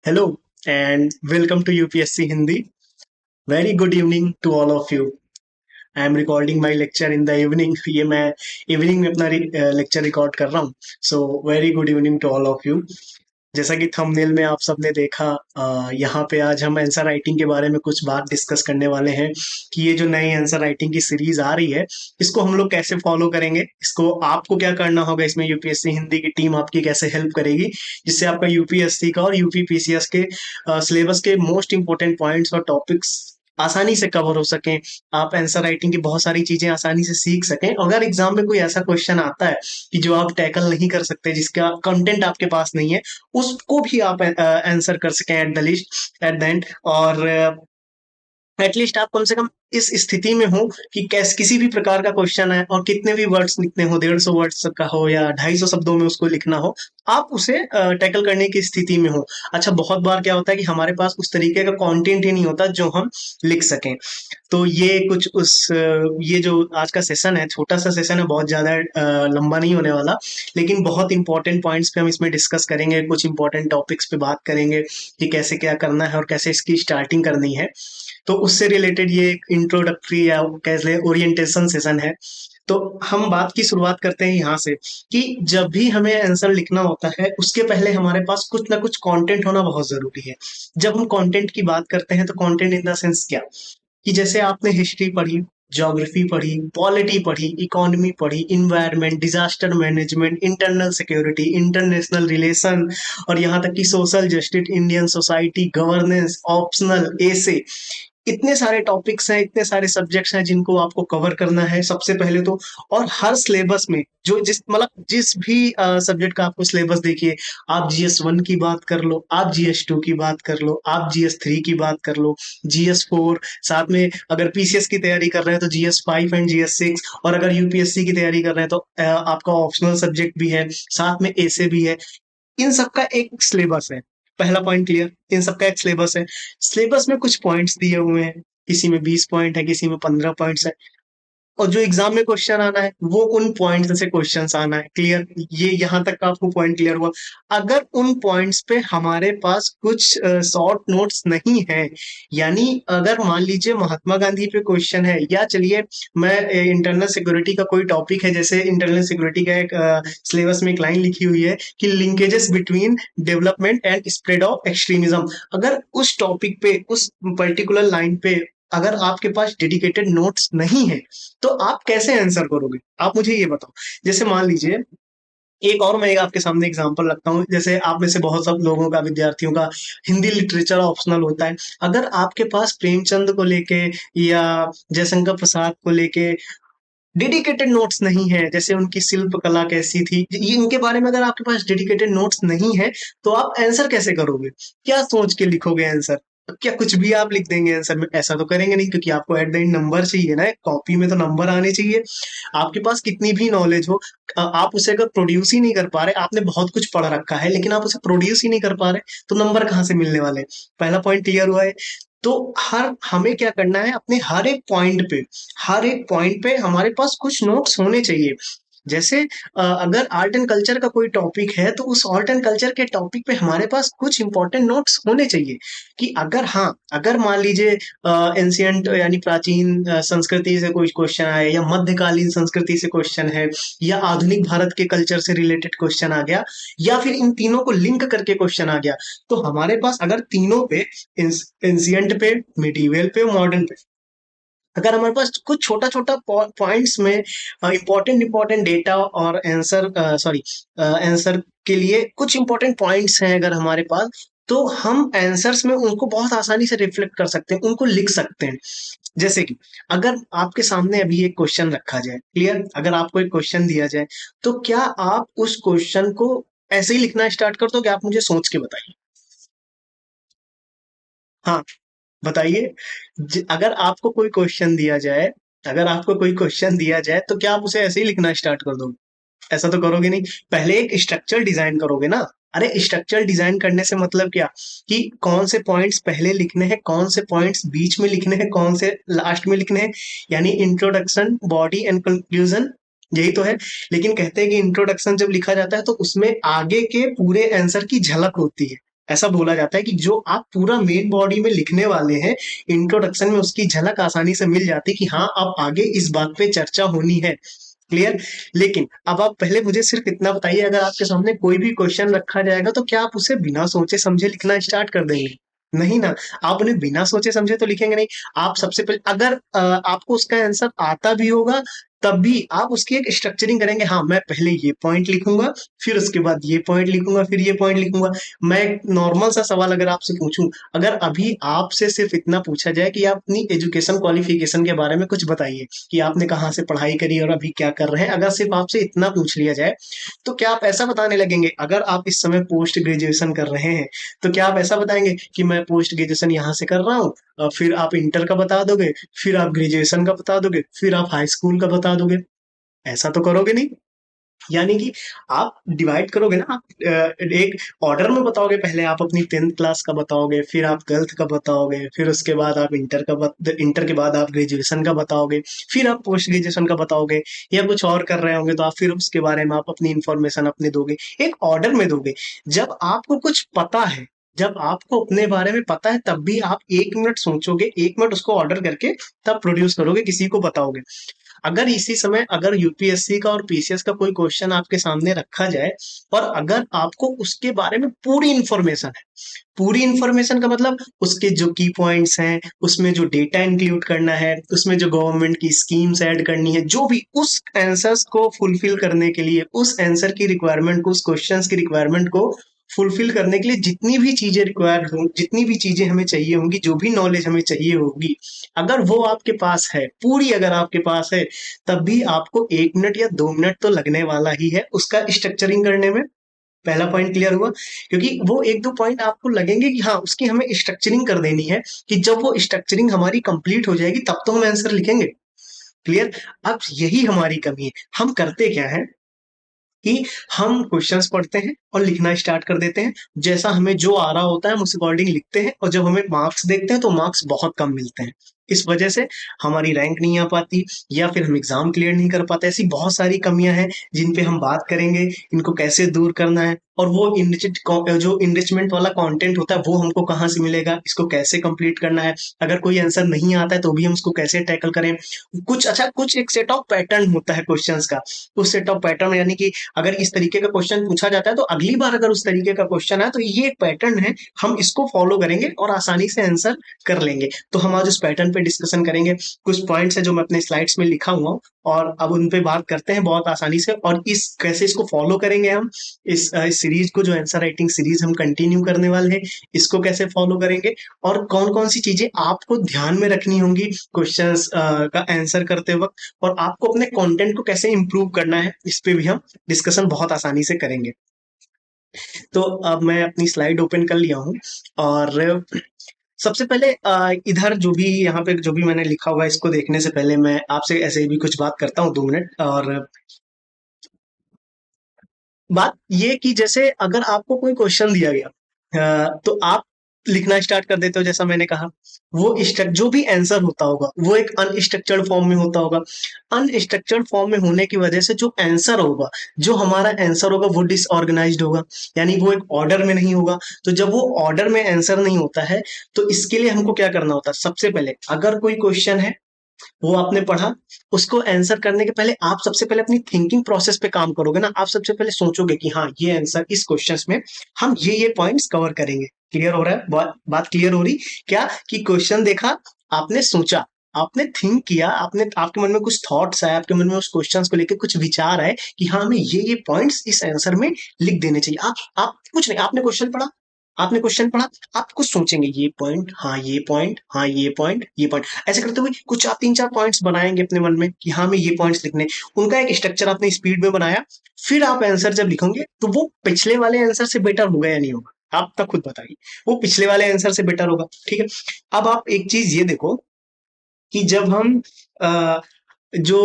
Hello and welcome to UPSC Hindi. Very good evening to all of you. I am recording my lecture in the evening ये मैं evening में अपना lecture record कर रहा हूँ. So very good evening to all of you. जैसा कि thumbnail में आप सबने देखा, यहाँ पे आज हम आंसर राइटिंग के बारे में कुछ बात डिस्कस करने वाले हैं कि ये जो नई आंसर राइटिंग की सीरीज आ रही है इसको हम लोग कैसे फॉलो करेंगे. इसको आपको क्या करना होगा, इसमें यूपीएससी हिंदी की टीम आपकी कैसे हेल्प करेगी जिससे आपका यूपीएससी का और यूपीपीसीएस के सिलेबस के मोस्ट इंपॉर्टेंट पॉइंट्स और टॉपिक्स आसानी से कवर हो सकें. आप आंसर राइटिंग की बहुत सारी चीजें आसानी से सीख सकें. अगर एग्जाम में कोई ऐसा क्वेश्चन आता है कि जो आप टैकल नहीं कर सकते, जिसका कंटेंट आपके पास नहीं है, उसको भी आप आंसर कर सकें at the list at the end. और एटलीस्ट आप कम से कम इस स्थिति में हो कि कैसे किसी भी प्रकार का क्वेश्चन है और कितने भी वर्ड्स लिखने हो, 150 वर्ड्स का हो या 250 शब्दों में उसको लिखना हो, आप उसे टैकल करने की स्थिति में हो. अच्छा, बहुत बार क्या होता है कि हमारे पास उस तरीके का कंटेंट ही नहीं होता जो हम लिख सकें. तो ये कुछ ये जो आज का सेशन है, छोटा सा सेशन है, बहुत ज्यादा लंबा नहीं होने वाला, लेकिन बहुत इंपॉर्टेंट पॉइंट्स पे हम इसमें डिस्कस करेंगे. कुछ इंपॉर्टेंट टॉपिक्स पे बात करेंगे कि कैसे क्या करना है और कैसे इसकी स्टार्टिंग करनी है. तो उससे रिलेटेड ये एक इंट्रोडक्टरी या कैसे ओरिएंटेशन सेशन है. तो हम बात की शुरुआत करते हैं यहाँ से कि जब भी हमें आंसर लिखना होता है उसके पहले हमारे पास कुछ ना कुछ कंटेंट होना बहुत जरूरी है. जब हम कंटेंट की बात करते हैं तो कंटेंट इन द सेंस क्या, कि जैसे आपने हिस्ट्री पढ़ी, ज्योग्राफी पढ़ी, पॉलिटी पढ़ी, इकोनॉमी पढ़ी, environment, disaster management, internal security, international relation, और यहाँ तक कि social justice, Indian society, governance, optional, ऐसे इतने सारे टॉपिक्स हैं, इतने सारे सब्जेक्ट्स हैं जिनको आपको कवर करना है सबसे पहले तो. और हर सिलेबस में जो जिस भी सब्जेक्ट का आपको सिलेबस देखिए, आप जीएस 1 की बात कर लो, आप जीएस 2 की बात कर लो, आप जीएस 3 की बात कर लो, जीएस 4, साथ में अगर पीसीएस की तैयारी कर रहे हैं तो जीएस 5 एंड जीएस 6, और अगर यूपीएससी की तैयारी कर रहे हैं तो आपका ऑप्शनल सब्जेक्ट भी है, साथ में ऐसे भी है. इन सबका एक सिलेबस है. पहला पॉइंट क्लियर, इन सबका एक सिलेबस है. सिलेबस में कुछ पॉइंट्स दिए हुए हैं, किसी में 20 पॉइंट है, किसी में 15 पॉइंट्स है, और जो एग्जाम में क्वेश्चन आना है वो उन पॉइंट्स से क्वेश्चंस आना है. क्लियर, ये यहाँ तक का आपको पॉइंट क्लियर हुआ. अगर उन पॉइंट्स पे हमारे पास कुछ शॉर्ट नोट्स नहीं है, यानी अगर मान लीजिए महात्मा गांधी पे क्वेश्चन है, या चलिए मैं इंटरनल सिक्योरिटी का कोई टॉपिक है, जैसे इंटरनल सिक्योरिटी का एक सिलेबस में एक लाइन लिखी हुई है कि linkages between development and spread of extremism. अगर उस टॉपिक पे, उस पर्टिकुलर लाइन पे अगर आपके पास डेडिकेटेड नोट्स नहीं है तो आप कैसे आंसर करोगे, आप मुझे ये बताओ. जैसे मान लीजिए, एक और मैं एक आपके सामने एग्जांपल रखता हूँ. जैसे आप में से बहुत सब लोगों का, विद्यार्थियों का हिंदी लिटरेचर ऑप्शनल होता है. अगर आपके पास प्रेमचंद को लेके या जयशंकर प्रसाद को लेके डेडिकेटेड नोट्स नहीं है, जैसे उनकी शिल्प कला कैसी थी, इनके बारे में अगर आपके पास डेडिकेटेड नोट्स नहीं है, तो आप आंसर कैसे करोगे, क्या सोच के लिखोगे आंसर. क्या कुछ भी आप लिख देंगे आंसर में? ऐसा तो करेंगे नहीं, क्योंकि आपको एट द एंड नंबर चाहिए ना, कॉपी में तो नंबर आने चाहिए. आपके पास कितनी भी नॉलेज हो, आप उसे अगर प्रोड्यूस ही नहीं कर पा रहे, आपने बहुत कुछ पढ़ रखा है लेकिन आप उसे प्रोड्यूस ही नहीं कर पा रहे, तो नंबर कहाँ से मिलने वाले. पहला पॉइंट क्लियर हुआ है. तो हर हमें क्या करना है, अपने हर एक पॉइंट पे हमारे पास कुछ नोट्स होने चाहिए. जैसे अगर आर्ट एंड कल्चर का कोई टॉपिक है तो उस आर्ट एंड कल्चर के टॉपिक पे हमारे पास कुछ इंपॉर्टेंट नोट्स होने चाहिए. कि अगर, हाँ, अगर मान लीजिए एंशियंट यानी प्राचीन संस्कृति से कोई क्वेश्चन आए, या मध्यकालीन संस्कृति से क्वेश्चन है, या आधुनिक भारत के कल्चर से रिलेटेड क्वेश्चन आ गया, या फिर इन तीनों को लिंक करके क्वेश्चन आ गया, तो हमारे पास अगर तीनों पे, एंशियंट पे, मिडीवल पे, मॉडर्न पे, अगर हमारे पास कुछ छोटा छोटा पॉइंट्स में इंपॉर्टेंट इंपॉर्टेंट डेटा और आंसर, सॉरी, आंसर के लिए कुछ इंपॉर्टेंट पॉइंट्स हैं अगर हमारे पास, तो हम आंसर्स में उनको बहुत आसानी से रिफ्लेक्ट कर सकते हैं, उनको लिख सकते हैं. जैसे कि अगर आपके सामने अभी एक क्वेश्चन रखा जाए, क्लियर, अगर आपको एक क्वेश्चन दिया जाए, तो क्या आप उस क्वेश्चन को ऐसे ही लिखना स्टार्ट कर दो, कि आप मुझे सोच के बताइए. हाँ, बताइए. अगर आपको कोई क्वेश्चन दिया जाए, अगर आपको कोई क्वेश्चन दिया जाए तो क्या आप उसे ऐसे ही लिखना स्टार्ट कर दोगे? ऐसा तो करोगे नहीं. पहले एक स्ट्रक्चर डिजाइन करोगे ना. अरे, स्ट्रक्चर डिजाइन करने से मतलब क्या, कि कौन से पॉइंट्स पहले लिखने हैं, कौन से पॉइंट्स बीच में लिखने हैं, कौन से लास्ट में लिखने हैं, यानी इंट्रोडक्शन, बॉडी एंड कंक्लूजन, यही तो है. लेकिन कहते हैं कि इंट्रोडक्शन जब लिखा जाता है तो उसमें आगे के पूरे आंसर की झलक होती है. ऐसा बोला जाता है कि जो आप पूरा मेन बॉडी में लिखने वाले हैं, इंट्रोडक्शन में उसकी झलक आसानी से मिल जाती है कि हाँ अब आगे इस बात पे चर्चा होनी है। क्लियर। लेकिन अब आप पहले मुझे सिर्फ इतना बताइए, अगर आपके सामने कोई भी क्वेश्चन रखा जाएगा तो क्या आप उसे बिना सोचे समझे लिखना स्टार्ट कर देंगे? नहीं ना। आप उन्हें बिना सोचे समझे तो लिखेंगे नहीं। आप सबसे पहले अगर आपको उसका आंसर आता भी होगा तब भी आप उसकी एक स्ट्रक्चरिंग करेंगे। हाँ, मैं पहले ये पॉइंट लिखूंगा, फिर उसके बाद ये पॉइंट लिखूंगा, फिर ये पॉइंट लिखूंगा। मैं एक नॉर्मल सा सवाल अगर आपसे पूछूं, अगर अभी आपसे सिर्फ इतना पूछा जाए कि आप अपनी एजुकेशन क्वालिफिकेशन के बारे में कुछ बताइए कि आपने कहाँ से पढ़ाई करी और अभी क्या कर रहे हैं, अगर सिर्फ आपसे इतना पूछ लिया जाए तो क्या आप ऐसा बताने लगेंगे? अगर आप इस समय पोस्ट ग्रेजुएशन कर रहे हैं तो क्या आप ऐसा बताएंगे कि मैं पोस्ट ग्रेजुएशन यहाँ से कर रहा हूँ, फिर आप इंटर का बता दोगे, फिर आप ग्रेजुएशन का बता दोगे, फिर आप हाई स्कूल का बता दोगे? ऐसा तो करोगे नहीं। यानी कि आप डिवाइड करोगे ना, आप एक ऑर्डर में बताओगे। पहले आप अपनी 10th क्लास का बताओगे, फिर आप 12th का बताओगे, फिर उसके बाद आप इंटर के बाद आप ग्रेजुएशन का बताओगे, फिर आप पोस्ट ग्रेजुएशन का बताओगे, या कुछ और कर रहे होंगे तो आप फिर उसके बारे में आप अपनी इंफॉर्मेशन अपने दोगे, एक ऑर्डर में दोगे। जब आपको कुछ पता है, जब आपको अपने बारे में पता है, तब भी आप 1 मिनट सोचोगे, 1 मिनट उसको ऑर्डर करके तब प्रोड्यूस करोगे, किसी को बताओगे। अगर इसी समय अगर यूपीएससी का और पीसीएस का कोई क्वेश्चन आपके सामने रखा जाए और अगर आपको उसके बारे में पूरी इंफॉर्मेशन है, पूरी इंफॉर्मेशन का मतलब उसके जो की पॉइंट्स हैं, उसमें जो डेटा इंक्लूड करना है, उसमें जो गवर्नमेंट की स्कीम्स ऐड करनी है, जो भी उस आंसर्स को फुलफिल करने के लिए, उस आंसर की रिक्वायरमेंट को, उस क्वेश्चंस की रिक्वायरमेंट को फुलफिल करने के लिए जितनी भी चीजें रिक्वायर्ड हों, जितनी भी चीजें हमें चाहिए होंगी, जो भी नॉलेज हमें चाहिए होगी, अगर वो आपके पास है पूरी, अगर आपके पास है, तब भी आपको 1 मिनट या 2 मिनट तो लगने वाला ही है उसका स्ट्रक्चरिंग करने में। पहला पॉइंट क्लियर हुआ। क्योंकि वो एक दो पॉइंट आपको लगेंगे कि हाँ उसकी हमें स्ट्रक्चरिंग कर देनी है, कि जब वो स्ट्रक्चरिंग हमारी कंप्लीट हो जाएगी तब तो हम आंसर लिखेंगे। क्लियर। अब यही हमारी कमी है। हम करते क्या है कि हम क्वेश्चंस पढ़ते हैं और लिखना स्टार्ट कर देते हैं, जैसा हमें जो आ रहा होता है हम उस अकॉर्डिंग लिखते हैं, और जब हमें मार्क्स देखते हैं तो मार्क्स बहुत कम मिलते हैं। इस वजह से हमारी रैंक नहीं आ पाती, या फिर हम एग्जाम क्लियर नहीं कर पाते। ऐसी बहुत सारी कमियां हैं जिन पे हम बात करेंगे, इनको कैसे दूर करना है, और वो जो इनरिचमेंट वाला कंटेंट होता है वो हमको कहाँ से मिलेगा, इसको कैसे कंप्लीट करना है, अगर कोई आंसर नहीं आता है तो भी हम उसको कैसे टैकल करें। कुछ अच्छा, कुछ एक सेट ऑफ पैटर्न होता है क्वेश्चंस का। उस सेट ऑफ पैटर्न यानी कि अगर इस तरीके का क्वेश्चन पूछा जाता है तो अगली बार अगर उस तरीके का क्वेश्चन है तो ये एक पैटर्न है, हम इसको फॉलो करेंगे और आसानी से आंसर कर लेंगे। तो हम आज उस पैटर्न पे डिस्कशन करेंगे। कुछ पॉइंट्स है जो मैं अपने स्लाइड्स में लिखा हुआ हूँ, और अब उन पे बात करते हैं बहुत आसानी से, और इस कैसे इसको फॉलो करेंगे हम। इस सीरीज को, जो आंसर राइटिंग सीरीज हम कंटिन्यू करने वाले हैं, इसको कैसे फॉलो करेंगे, और कौन कौन सी चीजें आपको ध्यान में रखनी होंगी क्वेश्चंस का आंसर करते वक्त, और आपको अपने कंटेंट को कैसे इंप्रूव करना है, इस पे भी हम डिस्कशन बहुत आसानी से करेंगे। तो अब मैं अपनी स्लाइड ओपन कर लिया हूँ, और सबसे पहले इधर जो भी यहाँ पे जो भी मैंने लिखा हुआ है, इसको देखने से पहले मैं आपसे ऐसे ही भी कुछ बात करता हूँ 2 मिनट। और बात ये कि जैसे अगर आपको कोई क्वेश्चन दिया गया, तो आप लिखना स्टार्ट कर देते हो, जैसा मैंने कहा। वो जो भी आंसर होता होगा वो एक अनस्ट्रक्चर्ड फॉर्म में होता होगा। अनस्ट्रक्चर्ड फॉर्म में होने की वजह से जो आंसर होगा, जो हमारा आंसर होगा वो डिसऑर्गेनाइज्ड होगा, यानी वो एक ऑर्डर में नहीं होगा। तो जब वो ऑर्डर में आंसर नहीं होता है, तो इसके लिए हमको क्या करना होता है? सबसे पहले अगर कोई क्वेश्चन है वो आपने पढ़ा, उसको आंसर करने के पहले आप सबसे पहले अपनी थिंकिंग प्रोसेस पे काम करोगे ना। आप सबसे पहले सोचोगे कि हाँ ये आंसर, इस क्वेश्चंस में हम ये पॉइंट्स कवर करेंगे। क्लियर हो रहा है? बात क्लियर हो रही? क्या कि क्वेश्चन देखा, आपने सोचा, आपने थिंक किया, आपने, आपके मन में कुछ थॉट्स आए, आपके मन में उस क्वेश्चंस को लेकर कुछ विचार आए कि हाँ हमें ये पॉइंट्स इस आंसर में लिख देने चाहिए। आप कुछ नहीं, आपने क्वेश्चन पढ़ा, आपने क्वेश्चन पढ़ा, आप कुछ सोचेंगे, ये पॉइंट, हाँ ये पॉइंट, हाँ ये पॉइंट, ये पॉइंट, ऐसे करते हुए कुछ आप 3-4 पॉइंट्स बनाएंगे अपने मन में कि हाँ मैं ये पॉइंट्स लिखने। उनका एक स्ट्रक्चर आपने स्पीड में बनाया। फिर आप आंसर जब लिखोगे तो वो पिछले वाले आंसर से बेटर होगा या नहीं होगा? आप तक खुद बताइए। वो पिछले वाले आंसर से बेटर होगा। ठीक है। अब आप एक चीज ये देखो कि जब हम अ, जो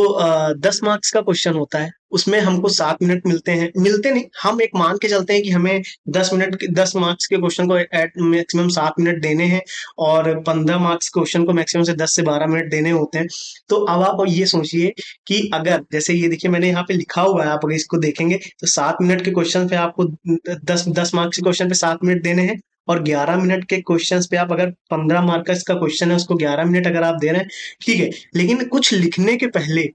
10 मार्क्स का क्वेश्चन होता है उसमें हमको 7 मिनट मिलते हैं, मिलते नहीं, हम एक मान के चलते हैं कि हमें 10 मार्क्स के क्वेश्चन को एट मैक्सिमम 7 मिनट देने हैं, और 15 मार्क्स क्वेश्चन को मैक्सिमम से 10 से 12 मिनट देने होते हैं। तो अब आप ये सोचिए कि अगर जैसे ये देखिए मैंने यहाँ पे लिखा हुआ है, आप अगर इसको देखेंगे तो 7 मिनट के क्वेश्चन पे आपको 10 10 मार्क्स के क्वेश्चन पे 7 मिनट देने हैं, और 11 मिनट के क्वेश्चंस पे आप अगर 15 मार्क्स का क्वेश्चन है उसको 11 मिनट अगर आप दे रहे हैं, ठीक है, लेकिन कुछ लिखने के पहले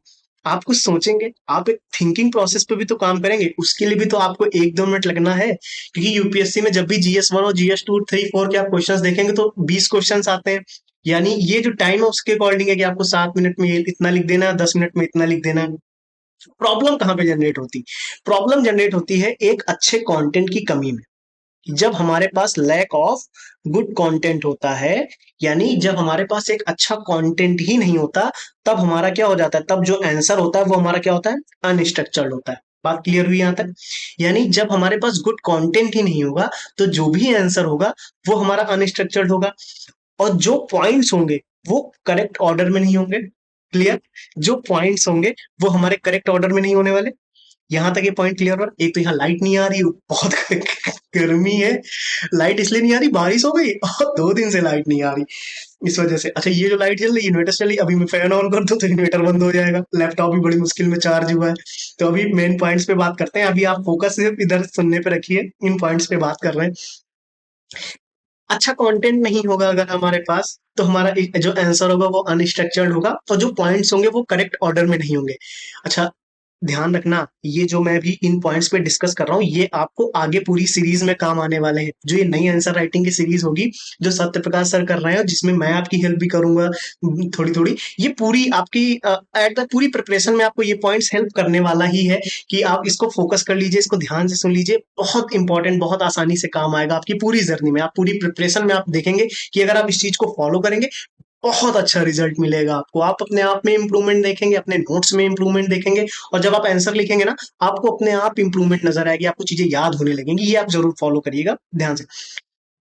आप कुछ सोचेंगे, आप एक थिंकिंग प्रोसेस पे भी तो काम करेंगे, उसके लिए भी तो आपको 1-2 मिनट लगना है। क्योंकि यूपीएससी में जब भी जीएस 1 और जीएस 2 3 4 के आप क्वेश्चंस देखेंगे तो 20 क्वेश्चंस आते हैं। यानी ये जो टाइम है उसके अकॉर्डिंग है कि आपको 7 मिनट में इतना लिख देना है, 10 मिनट में इतना लिख देना है। प्रॉब्लम कहाँ पे जनरेट होती? प्रॉब्लम जनरेट होती है एक अच्छे कंटेंट की कमी में। जब हमारे पास लैक ऑफ गुड कंटेंट होता है, यानी जब हमारे पास एक अच्छा कंटेंट ही नहीं होता, तब हमारा क्या हो जाता है, तब जो आंसर होता है वो हमारा क्या होता है, अनस्ट्रक्चर्ड होता है। बात क्लियर हुई यहां तक? यानी जब हमारे पास गुड कंटेंट ही नहीं होगा तो जो भी आंसर होगा वो हमारा अनस्ट्रक्चर्ड होगा, और जो पॉइंट्स होंगे वो करेक्ट ऑर्डर में नहीं होंगे। क्लियर? जो पॉइंट्स होंगे वो हमारे करेक्ट ऑर्डर में नहीं होने वाले। यहाँ तक ये पॉइंट क्लियर हो? एक तो यहाँ लाइट नहीं आ रही, बहुत गर्मी है, लाइट इसलिए नहीं आ रही, बारिश हो गई और 2 दिन से लाइट नहीं आ रही इस वजह से। अच्छा, ये जो लाइट चल रही है इन्वर्टर चल रही है, अभी मैं फैन ऑन कर दूं तो इन्वर्टर बंद हो जाएगा, लैपटॉप भी बड़ी मुश्किल में चार्ज हुआ है। तो अभी मेन पॉइंट्स पे बात करते हैं, अभी आप फोकस सिर्फ इधर सुनने पे रखिए, इन पॉइंट्स पे बात कर रहे हैं। अच्छा कंटेंट नहीं होगा अगर हमारे पास, तो हमारा जो आंसर होगा वो अनस्ट्रक्चर्ड होगा, और जो पॉइंट्स होंगे वो करेक्ट ऑर्डर में नहीं होंगे। अच्छा, ध्यान रखना, ये जो मैं भी इन पॉइंट्स पे डिस्कस कर रहा हूँ ये आपको आगे पूरी सीरीज में काम आने वाले हैं। जो ये नई आंसर राइटिंग की सीरीज होगी जो सत्य प्रकाश सर कर रहे हैं और जिसमें मैं आपकी हेल्प भी करूंगा थोड़ी थोड़ी, ये पूरी आपकी एट द पूरी प्रिपरेशन में आपको ये पॉइंट्स हेल्प करने वाला ही है कि आप इसको फोकस कर लीजिए, इसको ध्यान से सुन लीजिए, बहुत इंपॉर्टेंट, बहुत आसानी से काम आएगा आपकी पूरी जर्नी में। आप पूरी प्रिपरेशन में आप देखेंगे कि अगर आप इस चीज को फॉलो करेंगे बहुत अच्छा रिजल्ट मिलेगा आपको। आप अपने आप में इंप्रूवमेंट देखेंगे, अपने नोट्स में इंप्रूवमेंट देखेंगे, और जब आप आंसर लिखेंगे ना आपको अपने आप इंप्रूवमेंट नजर आएगी, आपको चीजें याद होने लगेंगी। ये आप जरूर फॉलो करिएगा ध्यान से।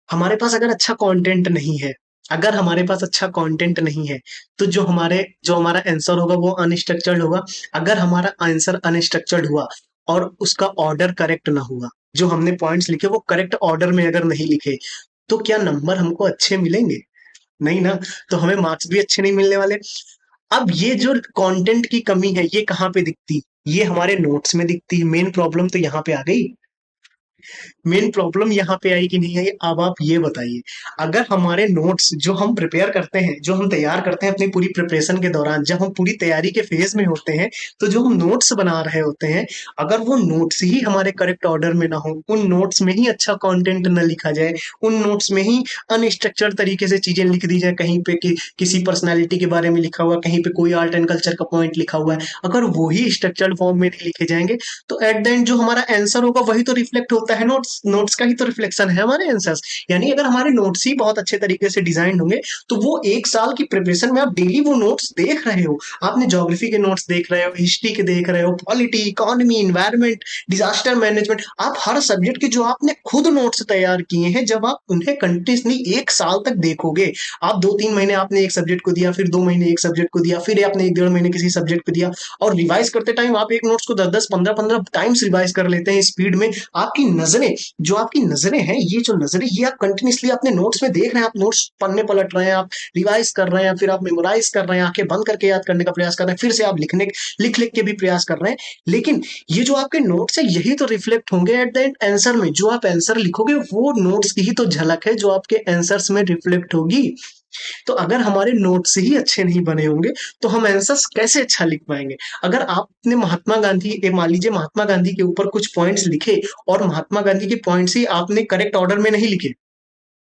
हमारे पास अगर अच्छा कंटेंट नहीं है, अगर हमारे पास अच्छा कंटेंट नहीं है, तो जो हमारा आंसर होगा वो अनस्ट्रक्चर्ड होगा। अगर हमारा आंसर अनस्ट्रक्चर्ड हुआ और उसका ऑर्डर करेक्ट ना हुआ, जो हमने पॉइंट्स लिखे वो करेक्ट ऑर्डर में अगर नहीं लिखे, तो क्या नंबर हमको अच्छे मिलेंगे? नहीं ना। तो हमें मार्क्स भी अच्छे नहीं मिलने वाले। अब ये जो कंटेंट की कमी है ये कहाँ पे दिखती? ये हमारे नोट्स में दिखती है। मेन प्रॉब्लम तो यहाँ पे आ गई। मेन प्रॉब्लम यहाँ पे आई कि नहीं आई, अब आप ये बताइए। अगर हमारे नोट्स जो हम प्रिपेयर करते हैं, जो हम तैयार करते हैं अपनी पूरी प्रिपरेशन के दौरान, जब हम पूरी तैयारी के फेज में होते हैं, तो जो हम नोट्स बना रहे होते हैं, अगर वो नोट्स ही हमारे करेक्ट ऑर्डर में ना हो, उन नोट्स में ही अच्छा कंटेंट ना लिखा जाए, उन नोट्स में ही अनस्ट्रक्चर्ड तरीके से चीजें लिख दी जाए, कहीं पे किसी पर्सनैलिटी के बारे में लिखा हुआ, कहीं पे कोई आर्ट एंड कल्चर का पॉइंट लिखा हुआ है, अगर वो ही स्ट्रक्चर्ड फॉर्म में नहीं लिखे जाएंगे, तो एट द एंड जो हमारा आंसर होगा वही तो रिफ्लेक्ट होता है, नोट्स नोट्स का ही तो रिफ्लेक्शन है हमारे आंसर्स। यानी अगर हमारे नोट्स ही बहुत अच्छे तरीके से डिजाइन होंगे, तो वो 1 साल की प्रिपरेशन में आप डेली वो नोट्स देख रहे हो, आपने ज्योग्राफी के नोट्स देख रहे हो, हिस्ट्री के देख रहे हो, polity, economy, environment, disaster management, आप हर सब्जेक्ट के जो आपने खुद नोट्स तैयार किए हैं, जब आप उन्हें कंटिन्यूसली 1 साल तक देखोगे, आप 2-3 महीने आपने एक सब्जेक्ट को दिया, फिर 2 महीने एक सब्जेक्ट को दिया, फिर आपने 1-1.5 महीने किसी सब्जेक्ट को दिया, और रिवाइज करते टाइम आप एक नोट्स को 10-10 15-15 टाइम्स रिवाइज कर लेते हैं स्पीड में। आपकी नजरें हैं, ये जो नजरें ये आप कंटिन्यूसली अपने नोट्स में देख रहे हैं, आप नोट्स पन्ने पलट रहे हैं, आप रिवाइज कर रहे हैं, फिर आप मेमोराइज कर रहे हैं, आंखें बंद करके याद करने का प्रयास कर रहे हैं, फिर से आप लिख लिख के भी प्रयास कर रहे हैं। लेकिन ये जो आपके नोट्स है यही तो रिफ्लेक्ट होंगे एट द एंड आंसर में। जो आप आंसर लिखोगे वो नोट्स की ही तो झलक है जो आपके आंसर्स में रिफ्लेक्ट होगी। तो अगर हमारे नोट्स ही अच्छे नहीं बने होंगे तो हम आंसर्स कैसे अच्छा लिख पाएंगे? अगर आपने महात्मा गांधी, मान लीजिए महात्मा गांधी के ऊपर कुछ पॉइंट्स लिखे और महात्मा गांधी के पॉइंट्स ही आपने करेक्ट ऑर्डर में नहीं लिखे,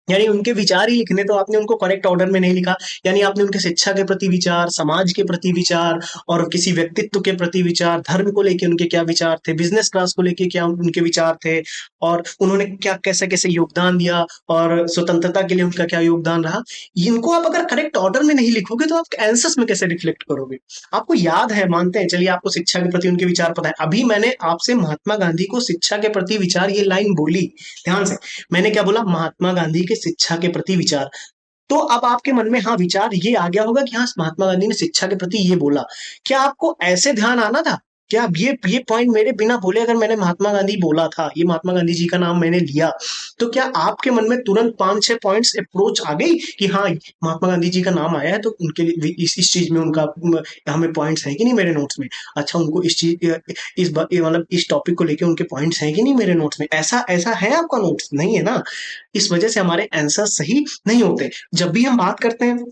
यानी उनके विचार ही लिखने, तो आपने उनको करेक्ट ऑर्डर में नहीं लिखा, यानी आपने उनके शिक्षा के प्रति विचार, समाज के प्रति विचार, और किसी व्यक्तित्व के प्रति विचार, धर्म को लेके उनके क्या विचार थे, बिजनेस क्लास को लेके क्या उनके विचार थे, और उन्होंने क्या कैसे कैसे योगदान दिया, और स्वतंत्रता के लिए उनका क्या योगदान रहा, इनको आप अगर करेक्ट ऑर्डर में नहीं लिखोगे तो आप आंसर्स में कैसे रिफ्लेक्ट करोगे? आपको याद है, मानते हैं, चलिए आपको शिक्षा के प्रति उनके विचार पता है, अभी मैंने आपसे महात्मा गांधी को शिक्षा के प्रति विचार ये लाइन बोली, ध्यान से, मैंने क्या बोला? महात्मा गांधी के शिक्षा के प्रति विचार। तो अब आपके मन में हाँ विचार ये आ गया होगा कि हाँ महात्मा गांधी ने शिक्षा के प्रति ये बोला। क्या आपको ऐसे ध्यान आना था? क्या ये पॉइंट मेरे बिना बोले अगर मैंने महात्मा गांधी बोला था, ये महात्मा गांधी जी का नाम मैंने लिया, तो क्या आपके मन में तुरंत 5-6 पॉइंट्स अप्रोच आ गई कि हाँ महात्मा गांधी जी का नाम आया है तो उनके लिए इस चीज में उनका हमें पॉइंट्स हैं कि नहीं मेरे नोट्स में? अच्छा, उनको इस चीज मतलब इस टॉपिक को लेके उनके पॉइंट्स हैं कि नहीं मेरे नोट्स में? ऐसा ऐसा है आपका नोट्स? नहीं है ना। इस वजह से हमारे आंसर सही नहीं होते। जब भी हम बात करते हैं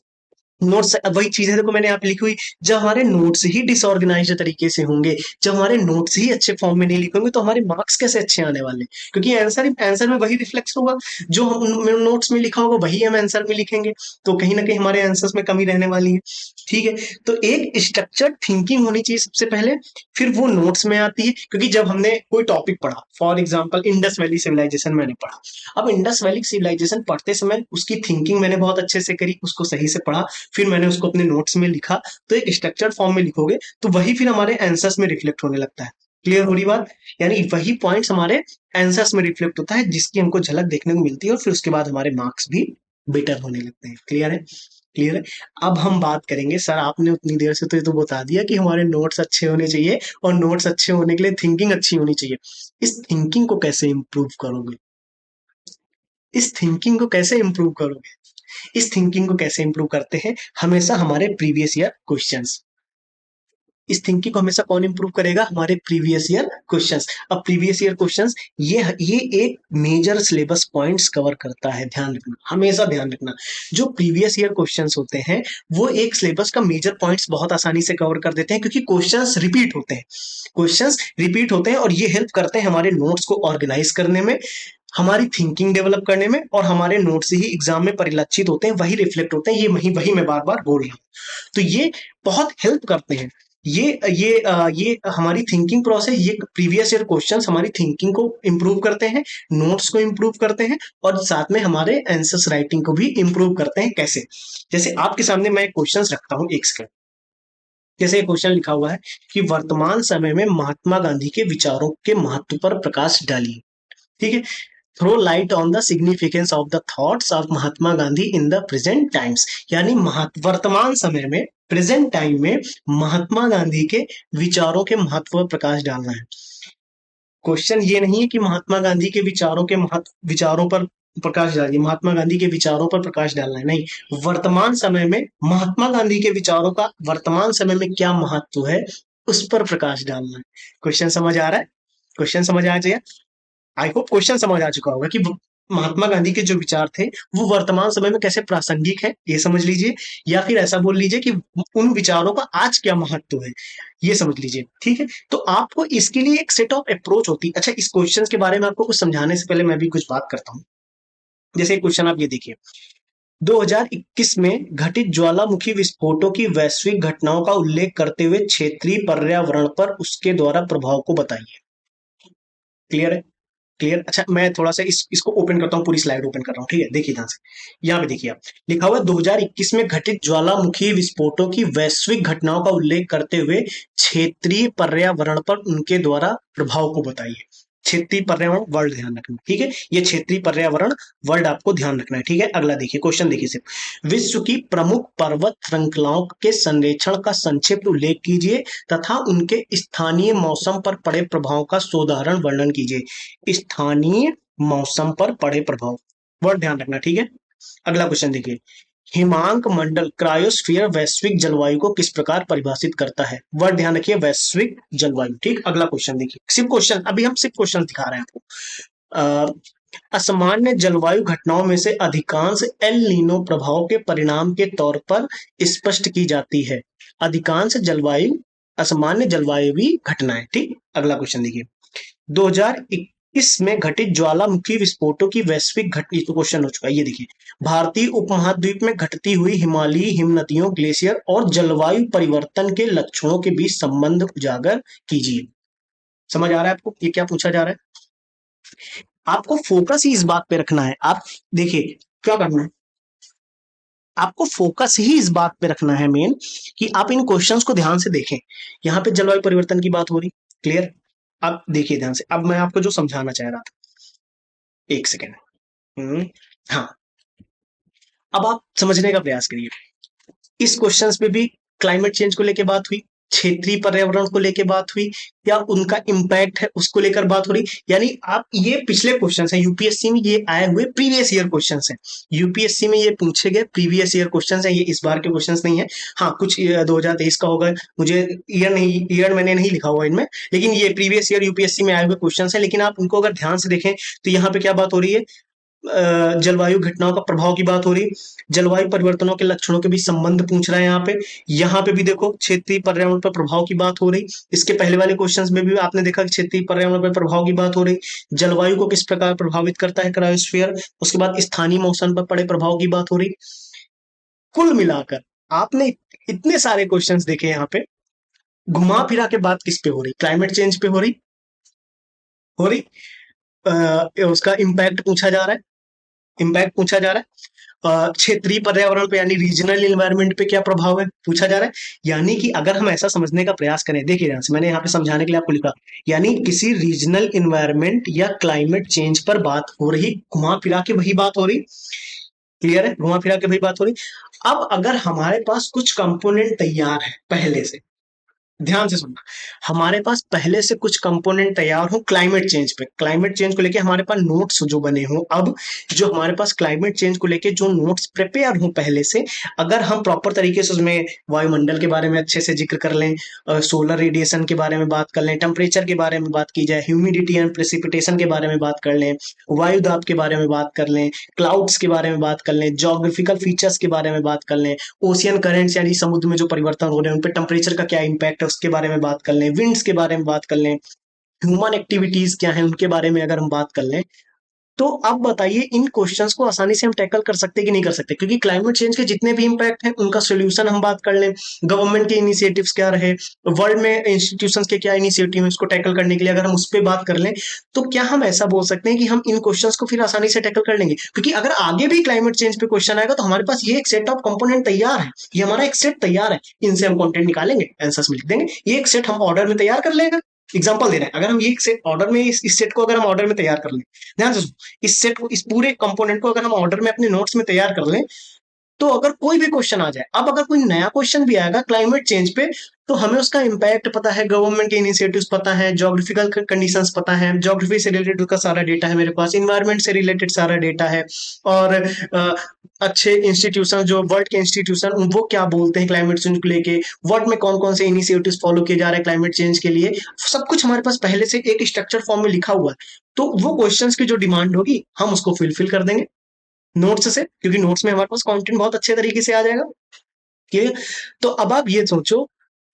नोट्स, वही चीज है, देखो मैंने यहाँ पे लिखी हुई, जब हमारे नोट्स ही डिसऑर्गेनाइज्ड तरीके से होंगे, जब हमारे नोट्स ही अच्छे फॉर्म में नहीं लिखे होंगे, तो हमारे मार्क्स कैसे अच्छे आने वाले? क्योंकि आंसर आंसर में वही रिफ्लेक्ट होगा, जो हम नोट्स में लिखा होगा वही हम आंसर में लिखेंगे, तो कहीं ना कहीं हमारे आंसर्स में कमी रहने वाली है। ठीक है, तो एक स्ट्रक्चर्ड थिंकिंग होनी चाहिए सबसे पहले, फिर वो नोट्स में आती है। क्योंकि जब हमने कोई टॉपिक पढ़ा, for example Indus valley civilisation मैंने पढ़ा, अब इंडस वैली सिविलाइजेशन पढ़ते समय उसकी थिंकिंग मैंने बहुत अच्छे से करी, उसको सही से पढ़ा, फिर मैंने उसको अपने नोट्स में लिखा, तो एक स्ट्रक्चर्ड फॉर्म में लिखोगे तो वही फिर हमारे आंसर्स में रिफ्लेक्ट होने लगता है। क्लियर हो रही बात? यानी वही पॉइंट्स हमारे आंसर्स में रिफ्लेक्ट होता है, जिसकी हमको झलक देखने को मिलती है, और फिर उसके बाद हमारे मार्क्स भी बेटर होने लगते हैं। क्लियर है? क्लियर है। अब हम बात करेंगे, सर आपने उतनी देर से तो ये तो बता दिया कि हमारे नोट्स अच्छे होने चाहिए, और नोट्स अच्छे होने के लिए थिंकिंग अच्छी होनी चाहिए। इस थिंकिंग को कैसे इंप्रूव करोगे? इस थिंकिंग को कैसे इंप्रूव करोगे? इस थिंकिंग को कैसे इंप्रूव करते हैं? हमेशा हमारे प्रीवियस ईयर क्वेश्चंस। इस थिंकिंग को हमेशा कौन इंप्रूव करेगा? हमारे प्रीवियस ईयर क्वेश्चंस। अब प्रीवियस ईयर क्वेश्चंस ये एक मेजर सिलेबस पॉइंट्स कवर करता है, ध्यान रखना, हमेशा ध्यान रखना। जो प्रीवियस ईयर क्वेश्चंस होते हैं वो एक सिलेबस का मेजर पॉइंट्स बहुत आसानी से कवर कर देते हैं, क्योंकि क्वेश्चंस रिपीट होते हैं। क्वेश्चंस रिपीट होते हैं और ये हेल्प करते हैं हमारे नोट्स को ऑर्गेनाइज करने में, हमारी थिंकिंग डेवलप करने में, और हमारे नोट्स ही एग्जाम में परिलक्षित होते हैं, वही रिफ्लेक्ट होते हैं। ये वही वही मैं बार बार बोल रहा हूँ। तो ये बहुत हेल्प करते हैं। ये हमारी थिंकिंग प्रोसेस, ये प्रीवियस ईयर क्वेश्चंस हमारी थिंकिंग को इंप्रूव करते हैं, नोट्स को इंप्रूव करते हैं, और साथ में हमारे आंसर्स राइटिंग को भी इंप्रूव करते हैं। कैसे? जैसे आपके सामने मैं क्वेश्चंस रखता हूँ, एक सेकंड। जैसे एक क्वेश्चन लिखा हुआ है कि वर्तमान समय में महात्मा गांधी के विचारों के महत्व पर प्रकाश डालिए। ठीक है, throw light on the significance of the thoughts of Mahatma Gandhi in the present times. यानी वर्तमान समय में, प्रेजेंट टाइम में महात्मा गांधी के विचारों के महत्व पर प्रकाश डालना है। क्वेश्चन ये नहीं है कि महात्मा गांधी के विचारों के विचारों पर प्रकाश डालिए, महात्मा गांधी के विचारों पर प्रकाश डालना है, नहीं, वर्तमान समय में महात्मा गांधी के विचारों का वर्तमान समय में क्या महत्व है, उस पर प्रकाश डालना है। क्वेश्चन समझ आ रहा है? क्वेश्चन समझ आ जाए, आई होप क्वेश्चन समझ आ चुका होगा कि महात्मा गांधी के जो विचार थे वो वर्तमान समय में कैसे प्रासंगिक है, ये समझ लीजिए। या फिर ऐसा बोल लीजिए कि उन विचारों का आज क्या महत्व है, ये समझ लीजिए। ठीक है, तो आपको इसके लिए एक सेट ऑफ अप्रोच होती है। अच्छा, इस क्वेश्चन के बारे में आपको कुछ समझाने से पहले मैं भी कुछ बात करता हूँ। जैसे क्वेश्चन आप ये देखिए, 2021 में घटित ज्वालामुखी विस्फोटों की वैश्विक घटनाओं का उल्लेख करते हुए क्षेत्रीय पर्यावरण पर उसके द्वारा प्रभाव को बताइए। क्लियर है? क्लियर? अच्छा, मैं थोड़ा सा इसको ओपन करता हूँ, पूरी स्लाइड ओपन कर रहा हूँ। ठीक है, देखिए ध्यान से, यहाँ पे देखिए आप, लिखा हुआ है 2021 में घटित ज्वालामुखी विस्फोटों की वैश्विक घटनाओं का उल्लेख करते हुए क्षेत्रीय पर्यावरण पर उनके द्वारा प्रभाव को बताइए। क्षेत्रीय पर्यावरण वर्ल्ड ध्यान रखना, ठीक है, ये क्षेत्रीय पर्यावरण वर्ल्ड आपको ध्यान रखना है। ठीक है, अगला देखिए, क्वेश्चन देखिए सिर्फ, विश्व की प्रमुख पर्वत श्रृंखलाओं के संरक्षण का संक्षिप्त उल्लेख कीजिए तथा उनके स्थानीय मौसम पर पड़े प्रभाव का सोदाहरण वर्णन कीजिए। स्थानीय मौसम पर पड़े प्रभाव, वर्ड ध्यान रखना। ठीक है, अगला क्वेश्चन देखिए, हिमांक मंडल क्रायोस्फीयर वैश्विक जलवायु को किस प्रकार परिभाषित करता है? वर्ड ध्यान रखिए, वैश्विक जलवायु। ठीक, अगला क्वेश्चन देखिए, सिर्फ क्वेश्चन, अभी हम सिर्फ क्वेश्चन दिखा रहे हैं आपको। असामान्य जलवायु घटनाओं में से अधिकांश एल नीनो प्रभाव के परिणाम के तौर पर स्पष्ट की जाती है। अधिकांश जलवायु असामान्य जलवायु घटनाएं। ठीक, अगला क्वेश्चन देखिए, 2021 में घटित ज्वालामुखी विस्फोटों की वैश्विक घटना, तो क्वेश्चन हो चुका है, ये देखिए, भारतीय उपमहाद्वीप में घटती हुई हिमालयी हिमनदियों, ग्लेशियर और जलवायु परिवर्तन के लक्षणों के बीच संबंध उजागर कीजिए। समझ आ रहा है आपको ये क्या पूछा जा रहा है? आपको फोकस ही इस बात पे रखना है। आप देखिए क्या करना है, आपको फोकस ही इस बात पे रखना है मेन, कि आप इन क्वेश्चंस को ध्यान से देखें। यहाँ पे जलवायु परिवर्तन की बात हो रही, क्लियर? आप देखिए ध्यान से, अब मैं आपको जो समझाना चाह रहा था, एक सेकेंड। हाँ, अब आप समझने का प्रयास करिए। इस क्वेश्चंस पे भी क्लाइमेट चेंज को लेके बात हुई, क्षेत्रीय पर्यावरण को लेकर बात हुई, या उनका इम्पैक्ट है उसको लेकर बात हो रही। यानी आप ये पिछले क्वेश्चन है, यूपीएससी में ये आए हुए प्रीवियस ईयर क्वेश्चन है, यूपीएससी में ये पूछे गए प्रीवियस ईयर क्वेश्चन है, ये इस बार के क्वेश्चन नहीं है। हाँ, कुछ 2023 का होगा, मुझे ईयर मैंने नहीं लिखा हुआ इनमें, लेकिन ये प्रीवियस ईयर यूपीएससी में आए हुए क्वेश्चन है। लेकिन आप उनको अगर ध्यान से देखें तो यहाँ पे क्या बात हो रही है, जलवायु घटनाओं का प्रभाव की बात हो रही, जलवायु परिवर्तनों के लक्षणों के बीच संबंध पूछ रहा है यहाँ पे। यहाँ पे भी देखो क्षेत्रीय पर्यावरण पर प्रभाव की बात हो रही। इसके पहले वाले क्वेश्चंस में भी आपने देखा कि क्षेत्रीय पर्यावरण पर प्रभाव की बात हो रही, जलवायु को किस प्रकार प्रभावित करता है क्रायोस्फीयर, उसके बाद स्थानीय मौसम पर पड़े प्रभाव की बात हो रही। कुल मिलाकर आपने इतने सारे क्वेश्चंस देखे यहाँ पे, घुमा फिरा के बात किस पे हो रही, क्लाइमेट चेंज पे हो रही उसका इम्पैक्ट पूछा जा रहा है, इम्पैक्ट पूछा जा रहा है। क्षेत्रीय पर्यावरण पे यानी रीजनल एनवायरनमेंट पे क्या प्रभाव है पूछा जा रहा है। यानी कि अगर हम ऐसा समझने का प्रयास करें, देखिए यहाँ से मैंने यहाँ पे समझाने के लिए आपको लिखा, यानी किसी रीजनल एनवायरनमेंट या क्लाइमेट चेंज पर बात हो रही, घुमा फिरा के वही बात हो रही। क्लियर है, घुमा फिरा के वही बात हो रही। अब अगर हमारे पास कुछ कंपोनेंट तैयार है पहले से, ध्यान से सुनना, हमारे पास पहले से कुछ कंपोनेंट तैयार हो क्लाइमेट चेंज पे, क्लाइमेट चेंज को लेके हमारे पास नोट्स जो बने हो, अब जो हमारे पास क्लाइमेट चेंज को लेके जो नोट्स प्रिपेयर हो पहले से, अगर हम प्रॉपर तरीके से उसमें वायुमंडल के बारे में अच्छे से जिक्र कर लें, सोलर रेडिएशन के बारे में बात कर लें, टेम्परेचर के बारे में बात की जाए, ह्यूमिडिटी एंड प्रेसिपिटेशन के बारे में बात कर लें, वायु दाब के बारे में बात कर लें, क्लाउड्स के बारे में बात कर लें, जोग्राफिकल फीचर्स के बारे में बात कर लें, ओशियन करेंट्स यानी समुद्र में जो परिवर्तन हो रहे हैं उन पर टेम्परेचर का क्या इम्पैक्ट है उसके बारे में बात कर लें, विंड्स के बारे में बात कर लें, ह्यूमन एक्टिविटीज क्या है उनके बारे में अगर हम बात कर लें, तो अब बताइए इन क्वेश्चंस को आसानी से हम टैकल कर सकते हैं कि नहीं कर सकते, क्योंकि क्लाइमेट चेंज के जितने भी इम्पैक्ट हैं उनका सोल्यूशन हम बात कर लें, गवर्नमेंट के इनिशिएटिव्स क्या रहे, वर्ल्ड में इंस्टीट्यूशंस के क्या इनिशिएटिव है इसको टैकल करने के लिए, अगर हम उस पर बात कर लें, तो क्या हम ऐसा बोल सकते हैं कि हम इन क्वेश्चंस को फिर आसानी से टैकल कर लेंगे। क्योंकि अगर आगे भी क्लाइमेट चेंज पे क्वेश्चन आएगा तो हमारे पास ये एक सेट ऑफ कंपोनेंट तैयार है, ये हमारा एक सेट तैयार है, इनसे हम कंटेंट निकालेंगे, आंसर्स में लिख देंगे, ये एक सेट हम ऑर्डर में तैयार कर लेंगे। एग्जाम्पल दे रहे हैं, अगर हम ये एक सेट ऑर्डर में इस सेट को अगर हम ऑर्डर में तैयार कर लें, ध्यान से इस सेट को, इस पूरे कंपोनेंट को अगर हम ऑर्डर में अपने नोट्स में तैयार कर लें, तो अगर कोई भी क्वेश्चन आ जाए, अब अगर कोई नया क्वेश्चन भी आएगा क्लाइमेट चेंज पे, तो हमें उसका इम्पैक्ट पता है, गवर्नमेंट के इनिशिएटिव्स पता है, ज्योग्राफिकल कंडीशंस पता है, ज्योग्राफी से रिलेटेड उसका सारा डेटा है मेरे पास, इन्वायरमेंट से रिलेटेड सारा डेटा है, और अच्छे इंस्टीट्यूशन जो वर्ल्ड के इंस्टीट्यूशन वो क्या बोलते हैं क्लाइमेट चेंज को लेके, वर्ल्ड में कौन कौन से इनिशिएटिव्स फॉलो किए जा रहे हैं क्लाइमेट चेंज के लिए, सब कुछ हमारे पास पहले से एक स्ट्रक्चर फॉर्म में लिखा हुआ है। तो वो क्वेश्चंस की जो डिमांड होगी हम उसको फिल कर देंगे नोट्स से, क्योंकि नोट्स में हमारे पास कंटेंट बहुत अच्छे तरीके से आ जाएगा। ठीक है, तो अब आप ये सोचो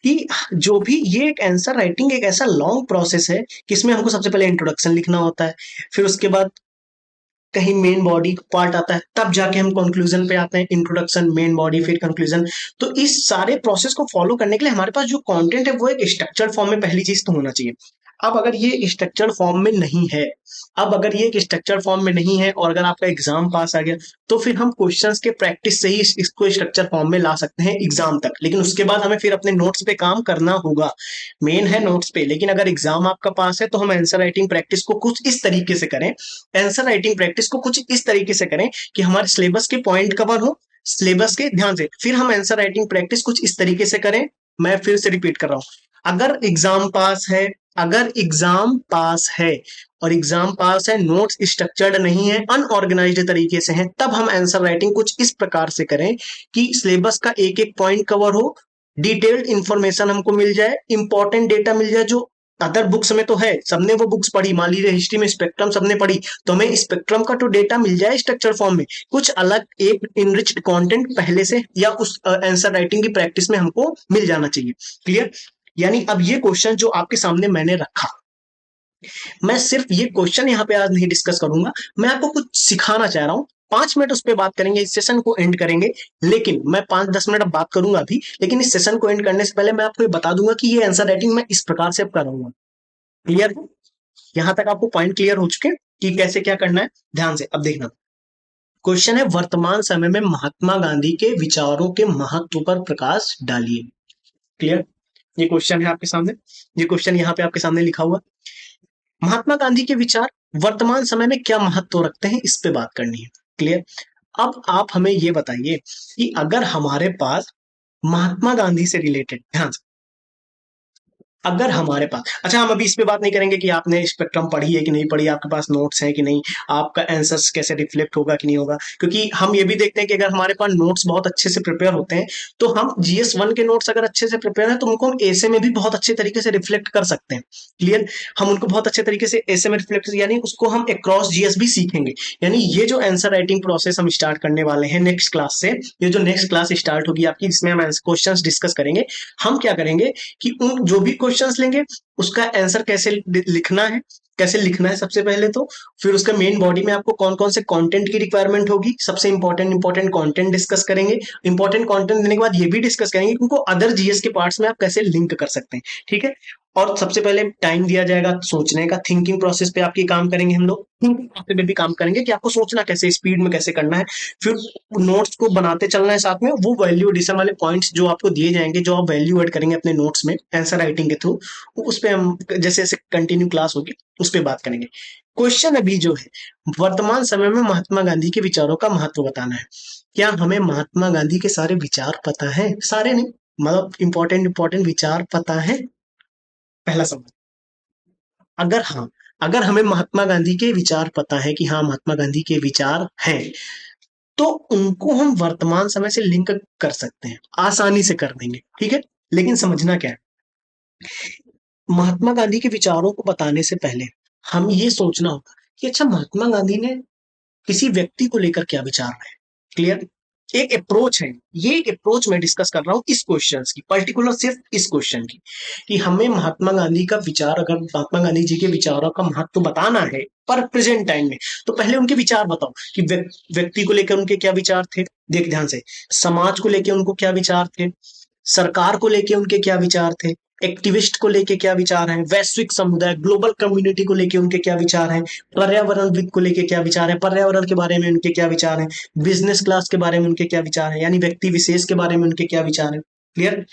कि जो भी ये एक आंसर राइटिंग एक ऐसा लॉन्ग प्रोसेस है कि इसमें हमको सबसे पहले इंट्रोडक्शन लिखना होता है, फिर उसके बाद कहीं मेन बॉडी पार्ट आता है, तब जाके हम कंक्लूजन पे आते हैं, इंट्रोडक्शन, मेन बॉडी, फिर कंक्लूजन। तो इस सारे प्रोसेस को फॉलो करने के लिए हमारे पास जो कंटेंट है वो एक स्ट्रक्चर्ड फॉर्म में पहली चीज तो होना चाहिए। अब अगर ये स्ट्रक्चर्ड फॉर्म में नहीं है, अब अगर ये एक स्ट्रक्चर फॉर्म में नहीं है और अगर आपका एग्जाम पास आ गया, तो फिर हम क्वेश्चंस के प्रैक्टिस से ही इसको स्ट्रक्चर फॉर्म में ला सकते हैं एग्जाम तक, लेकिन उसके बाद हमें फिर अपने नोट्स पे काम करना होगा। मेन है नोट्स पे, लेकिन अगर एग्जाम आपका पास है तो हम आंसर राइटिंग प्रैक्टिस को कुछ इस तरीके से करें, आंसर राइटिंग प्रैक्टिस को कुछ इस तरीके से करें कि हमारे सिलेबस के पॉइंट कवर हो, सिलेबस के ध्यान से, फिर हम आंसर राइटिंग प्रैक्टिस कुछ इस तरीके से करें। मैं फिर से रिपीट कर रहा हूं, अगर एग्जाम पास है, अगर एग्जाम पास है और एग्जाम पास है, नोट्स स्ट्रक्चर्ड नहीं है, अनऑर्गेनाइज्ड तरीके से हैं, तब हम आंसर राइटिंग कुछ इस प्रकार से करें कि सिलेबस का एक एक पॉइंट कवर हो, डिटेल्ड इंफॉर्मेशन हमको मिल जाए, इंपॉर्टेंट डेटा मिल जाए जो अदर बुक्स में तो है, सबने वो बुक्स पढ़ी, मान लीजिए हिस्ट्री में स्पेक्ट्रम सबने पढ़ी, तो हमें स्पेक्ट्रम का तो डेटा मिल जाए स्ट्रक्चर फॉर्म में, कुछ अलग एक इनरिच्ड कंटेंट पहले से या उस आंसर राइटिंग की प्रैक्टिस में हमको मिल जाना चाहिए। क्लियर? यानी अब ये क्वेश्चन जो आपके सामने मैंने रखा, मैं सिर्फ ये क्वेश्चन यहाँ पे आज नहीं डिस्कस करूंगा, मैं आपको कुछ सिखाना चाह रहा हूँ। 5 मिनट उस पर बात करेंगे, इस सेशन को एंड करेंगे, लेकिन मैं 5-10 मिनट अब बात करूंगा अभी, लेकिन इस सेशन को एंड करने से पहले मैं आपको ये बता दूंगा कि ये आंसर राइटिंग मैं इस प्रकार से अब करूंगा। क्लियर है? यहां तक आपको पॉइंट क्लियर हो चुके कि कैसे क्या करना है? ध्यान से अब देखना। क्वेश्चन है, वर्तमान समय में महात्मा गांधी के विचारों के महत्व पर प्रकाश डालिए। क्लियर? ये क्वेश्चन है आपके सामने, ये क्वेश्चन यहाँ पे आपके सामने लिखा हुआ, महात्मा गांधी के विचार वर्तमान समय में क्या महत्व रखते हैं, इस पे बात करनी है। क्लियर? अब आप हमें ये बताइए कि अगर हमारे पास महात्मा गांधी से रिलेटेड, ध्यान से, अगर हमारे पास, अच्छा हम अभी इस पे बात नहीं करेंगे कि आपने स्पेक्ट्रम पढ़ी है कि नहीं पढ़ी, आपके पास नोट्स हैं कि नहीं, आपका आंसर्स कैसे रिफ्लेक्ट होगा कि नहीं होगा, क्योंकि हम ये भी देखते हैं कि अगर हमारे पास नोट्स बहुत अच्छे से प्रिपेयर होते हैं तो हम GS 1 के नोट्स अगर अच्छे से प्रिपेयर हैं तो उनको हम ऐसे में भी बहुत अच्छे तरीके से रिफ्लेक्ट कर सकते हैं। क्लियर, हम उनको बहुत अच्छे तरीके से ऐसे में रिफ्लेक्ट यानी उसको हम अक्रॉस GS भी सीखेंगे। यानी ये जो आंसर राइटिंग प्रोसेस हम स्टार्ट करने वाले हैं नेक्स्ट क्लास से, ये जो नेक्स्ट क्लास स्टार्ट होगी आपकी जिसमें हम क्वेश्चंस डिस्कस करेंगे, हम क्या करेंगे कि उन जो भी क्वेश्चंस लेंगे उसका आंसर कैसे लिखना है, कैसे लिखना है सबसे पहले तो, फिर उसका मेन बॉडी में आपको कौन कौन से कंटेंट की रिक्वायरमेंट होगी, सबसे इंपॉर्टेंट कंटेंट डिस्कस करेंगे। इंपॉर्टेंट कंटेंट देने के बाद ये भी डिस्कस करेंगे कि उनको अदर GS के पार्ट्स में आप कैसे लिंक कर सकते हैं। ठीक है, और सबसे पहले टाइम दिया जाएगा सोचने का, थिंकिंग प्रोसेस पे आपकी काम करेंगे हम लोग, थिंकिंग प्रोसेस पे भी काम करेंगे कि आपको सोचना कैसे, स्पीड में कैसे करना है। फिर नोट्स को बनाते चलना है साथ में, वो वैल्यू एडिशन वाले पॉइंट्स जो आपको दिए जाएंगे, जो आप वैल्यू ऐड करेंगे अपने नोट्स में आंसर राइटिंग के थ्रू, उस पे हम जैसे जैसे कंटिन्यू क्लास होगी उस पे बात करेंगे। क्वेश्चन अभी जो है, वर्तमान समय में महात्मा गांधी के विचारों का महत्व बताना है। क्या हमें महात्मा गांधी के सारे विचार पता है? सारे नहीं, मतलब इंपॉर्टेंट विचार पता है, पहला सवाल। अगर हाँ, अगर हमें महात्मा गांधी के विचार पता है कि हाँ महात्मा गांधी के विचार हैं, तो उनको हम वर्तमान समय से लिंक कर सकते हैं, आसानी से कर देंगे। ठीक है, लेकिन समझना क्या है, महात्मा गांधी के विचारों को बताने से पहले हम ये सोचना होगा कि अच्छा महात्मा गांधी ने किसी व्यक्ति को लेकर क्या विचार है। क्लियर, एक अप्रोच है, ये एक अप्रोच मैं डिस्कस कर रहा हूँ इस क्वेश्चन की, पर्टिकुलर सिर्फ इस क्वेश्चन की, कि हमें महात्मा गांधी का विचार, अगर महात्मा गांधी जी के विचारों का महत्व बताना है पर प्रेजेंट टाइम में, तो पहले उनके विचार बताओ कि व्यक्ति को लेकर उनके क्या विचार थे। देख ध्यान से, समाज को लेकर उनको क्या विचार थे, सरकार को लेके उनके क्या विचार थे, एक्टिविस्ट को लेके क्या विचार हैं, वैश्विक समुदाय ग्लोबल कम्युनिटी को लेके उनके क्या विचार हैं, पर्यावरणविद को लेके क्या विचार है, पर्यावरण के बारे में उनके क्या विचार हैं, बिजनेस क्लास के बारे में उनके क्या विचार हैं, यानी व्यक्ति विशेष के बारे में उनके क्या विचार हैं। क्लियर,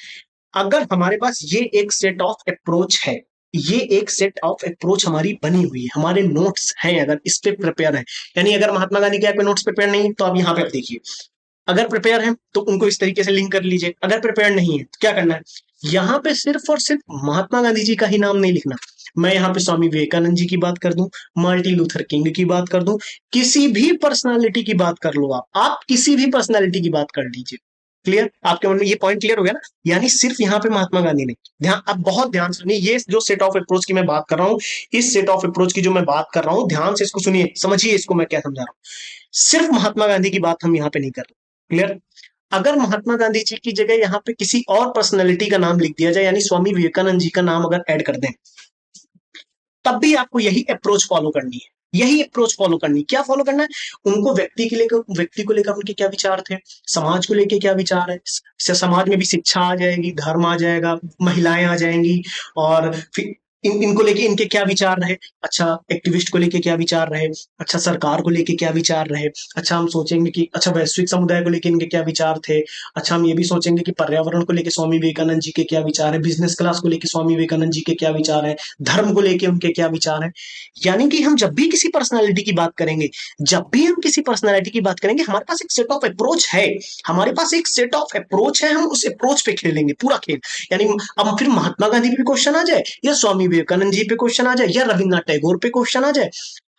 अगर हमारे पास ये एक सेट ऑफ अप्रोच है, ये एक सेट ऑफ अप्रोच हमारी बनी हुई है, हमारे नोट्स हैं, अगर इस पे प्रिपेयर है, यानी अगर महात्मा गांधी के आपके नोट्स प्रिपेयर नहीं तो आप यहाँ पे आप देखिए, अगर प्रिपेयर है तो उनको इस तरीके से लिंक कर लीजिए, अगर प्रिपेयर नहीं है तो क्या करना है, यहाँ पे सिर्फ और सिर्फ महात्मा गांधी जी का ही नाम नहीं लिखना। मैं यहाँ पे स्वामी विवेकानंद जी की बात कर दूं, मार्टिन लूथर किंग की बात कर दूं, किसी भी पर्सनालिटी की बात कर लो, आप किसी भी पर्सनालिटी की बात कर लीजिए। क्लियर, आपके मन में ये पॉइंट क्लियर हो गया ना, यानी सिर्फ यहाँ पे महात्मा गांधी नहीं। ध्यान, अब बहुत ध्यान सुनिए, ये जो सेट ऑफ अप्रोच की मैं बात कर रहा हूँ, इस सेट ऑफ अप्रोच की जो मैं बात कर रहा हूँ, ध्यान से इसको सुनिए, समझिए इसको मैं क्या समझा रहा हूँ। सिर्फ महात्मा गांधी की बात हम यहाँ पे नहीं कर रहे। क्लियर, अगर महात्मा गांधी जी की जगह यहाँ पे किसी और पर्सनैलिटी का नाम लिख दिया जाए, यानी स्वामी विवेकानंद जी का नाम अगर ऐड कर दें, तब भी आपको यही अप्रोच फॉलो करनी है, यही अप्रोच फॉलो करनी। क्या फॉलो करना है, उनको व्यक्ति को लेकर उनके क्या विचार थे, समाज को लेकर क्या विचार है, समाज में भी शिक्षा आ जाएगी, धर्म आ जाएगा, महिलाएं आ जाएंगी, और फिर इनको लेके इनके क्या विचार रहे, अच्छा एक्टिविस्ट को लेके क्या विचार रहे, अच्छा सरकार को लेके क्या विचार रहे, अच्छा हम सोचेंगे कि अच्छा वैश्विक समुदाय को लेके इनके क्या विचार थे, अच्छा हम ये भी सोचेंगे कि पर्यावरण को लेके स्वामी विवेकानंद जी के क्या विचार है, बिजनेस क्लास को लेके स्वामी विवेकानंद जी के क्या विचार है, धर्म को लेके उनके क्या विचार है। यानी कि हम जब भी किसी पर्सनालिटी की बात करेंगे, जब भी हम किसी पर्सनालिटी की बात करेंगे, हमारे पास एक सेट ऑफ अप्रोच है, हमारे पास एक सेट ऑफ अप्रोच है, हम उस अप्रोच पे खेलेंगे पूरा खेल। यानी अब फिर महात्मा गांधी पे क्वेश्चन आ जाए, या स्वामी विवेकानंद जी पे क्वेश्चन आ जाए, या रविन्द्रनाथ टैगोर पे क्वेश्चन आ जाए,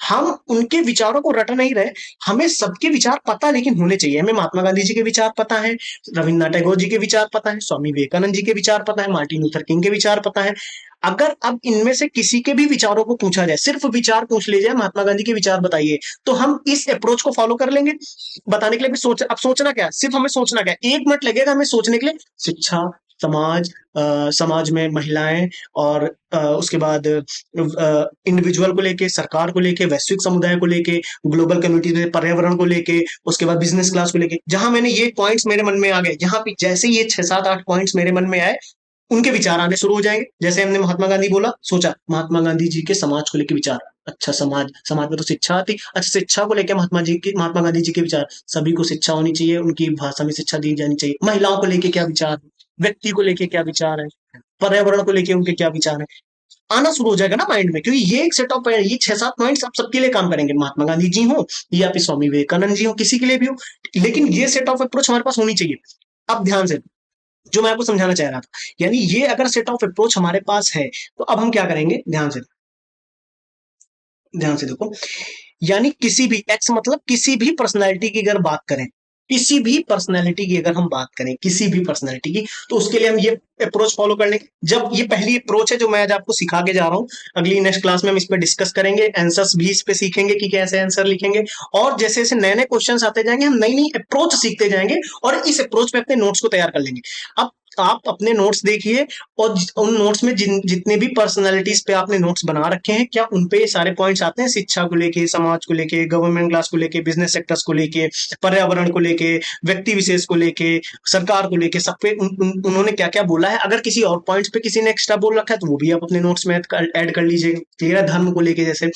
हम उनके विचारों को रट नहीं रहे, हमें सबके विचार पता लेकिन होने चाहिए। हमें महात्मा गांधी जी के विचार पता है, रविन्द्रनाथ टैगोर जी के विचार पता है, स्वामी विवेकानंद जी के विचार पता है, मार्टिन लूथर किंग के विचार पता है। अगर अब इनमें से किसी के भी विचारों को पूछा जाए, सिर्फ विचार पूछ लीजिए महात्मा गांधी के विचार बताइए, तो हम इस अप्रोच को फॉलो कर लेंगे। बताने के लिए भी अब सोचना क्या है, सिर्फ हमें सोचना क्या है, 1 मिनट लगेगा हमें सोचने के लिए, शिक्षा, समाज, समाज में महिलाएं, और उसके बाद इंडिविजुअल को लेके, सरकार को लेके, वैश्विक समुदाय को लेके, ग्लोबल कम्युनिटी, पर्यावरण को लेके, उसके बाद बिजनेस क्लास को लेके, जहां मैंने ये पॉइंट्स मेरे मन में आ गए, जहां पे जैसे ये 6 7 8 पॉइंट्स मेरे मन में आए, उनके विचार आने शुरू हो जाएंगे। जैसे हमने महात्मा गांधी बोला, सोचा महात्मा गांधी जी के समाज को लेकर विचार, अच्छा समाज में तो शिक्षा आती, अच्छा शिक्षा को लेकर महात्मा गांधी जी के विचार, सभी को शिक्षा होनी चाहिए, उनकी भाषा में शिक्षा दी जानी चाहिए, महिलाओं को लेके क्या विचार, व्यक्ति को लेके क्या विचार है, पर्यावरण को लेके उनके क्या विचार है, आना शुरू हो जाएगा ना माइंड में, क्योंकि ये एक सेट ऑफ ये 6 7 पॉइंट्स आप सबके लिए काम करेंगे, महात्मा गांधी जी हो या फिर स्वामी विवेकानंद जी हो, किसी के लिए भी हो, लेकिन ये सेट ऑफ अप्रोच हमारे पास होनी चाहिए। अब ध्यान से, जो मैं आपको समझाना चाह रहा था। यानी ये अगर सेट ऑफ अप्रोच हमारे पास है, तो अब हम क्या करेंगे, ध्यान से देखो। यानी किसी भी एक्स मतलब किसी भी पर्सनैलिटी की अगर बात करें, किसी भी पर्सनैलिटी की अगर हम बात करें, किसी भी पर्सनैलिटी की, तो उसके लिए हम ये अप्रोच फॉलो कर लेंगे। जब ये पहली अप्रोच है जो मैं आज आपको सिखा के जा रहा हूँ, अगली नेक्स्ट क्लास में हम इस पे डिस्कस करेंगे, आंसर्स भी इस पे सीखेंगे कि कैसे आंसर लिखेंगे, और जैसे जैसे नए नए क्वेश्चन आते जाएंगे हम नई नई अप्रोच सीखते जाएंगे, और इस अप्रोच में अपने नोट्स को तैयार कर लेंगे। अब आप अपने नोट्स देखिए, और उन नोट्स में जितने भी पर्सनालिटीज पे आपने नोट्स बना रखे हैं, क्या उन पे सारे पॉइंट्स आते हैं, शिक्षा को लेके, समाज को लेके, गवर्नमेंट क्लास को लेके, बिजनेस सेक्टर्स को लेके, पर्यावरण को लेके, व्यक्ति विशेष को लेके, सरकार को लेके, सब पे उन्होंने क्या क्या बोला है। अगर किसी और पॉइंट्स पे किसी ने एक्स्ट्रा बोल रखा है तो वो भी आप अपने नोट्स में ऐड कर लीजिए। क्लियर है, धर्म को लेके जैसे।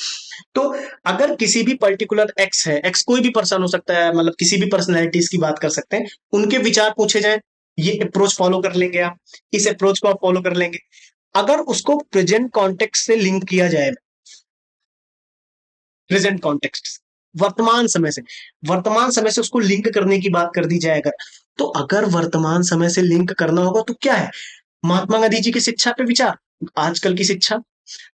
तो अगर किसी भी पर्टिकुलर एक्स है, एक्स कोई भी पर्सन हो सकता है, मतलब किसी भी पर्सनैलिटीज की बात कर सकते हैं, उनके विचार पूछे जाए, ये अप्रोच फॉलो कर लेंगे आप, इस अप्रोच को आप फॉलो कर लेंगे। अगर उसको प्रेजेंट कॉन्टेक्स्ट से लिंक किया जाए, प्रेजेंट कॉन्टेक्स्ट, वर्तमान समय से उसको लिंक करने की बात कर दी जाए अगर, तो अगर वर्तमान समय से लिंक करना होगा तो क्या है, महात्मा गांधी जी की शिक्षा पे विचार, आजकल की शिक्षा,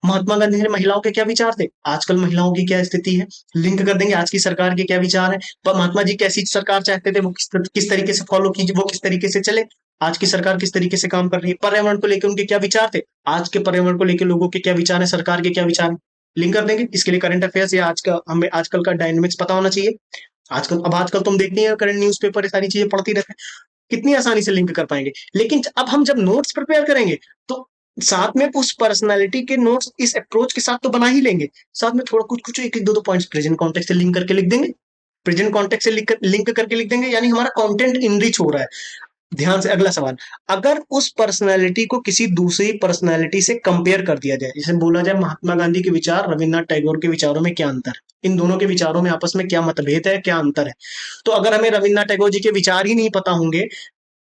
महात्मा गांधी ने महिलाओं के क्या विचार थे, आजकल महिलाओं की क्या स्थिति है, लिंक कर देंगे, आज की सरकार के क्या विचार है, पर महात्मा जी कैसी सरकार चाहते थे, वो किस तरीके से फॉलो कीजिए, वो किस तरीके से चले, आज की सरकार किस तरीके से काम कर रही है, पर्यावरण को लेकर उनके क्या विचार थे, आज के पर्यावरण को लेकर लोगों के क्या विचार है, सरकार के क्या विचार है, लिंक कर देंगे। इसके लिए करंट अफेयर्स या आज का हमें आजकल का डायनेमिक्स पता होना चाहिए। आजकल तुम देखती है करंट न्यूज़पेपर, ये सारी चीजें पढ़ती रहते हैं, कितनी आसानी से लिंक कर पाएंगे। लेकिन अब हम जब नोट्स प्रिपेयर करेंगे, तो साथ में उस पर्सनालिटी के नोट्स इस अप्रोच के साथ तो बना ही लेंगे, साथ में थोड़ा कुछ कुछ एक एक दो दो पॉइंट्स प्रेजेंट कॉन्टेक्स्ट से लिंक करके लिख देंगे, प्रेजेंट कॉन्टेक्स्ट से लिंक करके लिख देंगे, यानी हमारा कंटेंट इनरिच हो रहा है। ध्यान से अगला सवाल, अगर उस पर्सनालिटी को किसी दूसरी पर्सनालिटी से कंपेयर कर दिया जाए, जैसे बोला जाए महात्मा गांधी के विचार रविन्द्रनाथ टैगोर के विचारों में क्या अंतर है, इन दोनों के विचारों में आपस में क्या मतभेद है, क्या अंतर है, तो अगर हमें रविन्द्रनाथ टैगोर जी के विचार ही नहीं पता होंगे,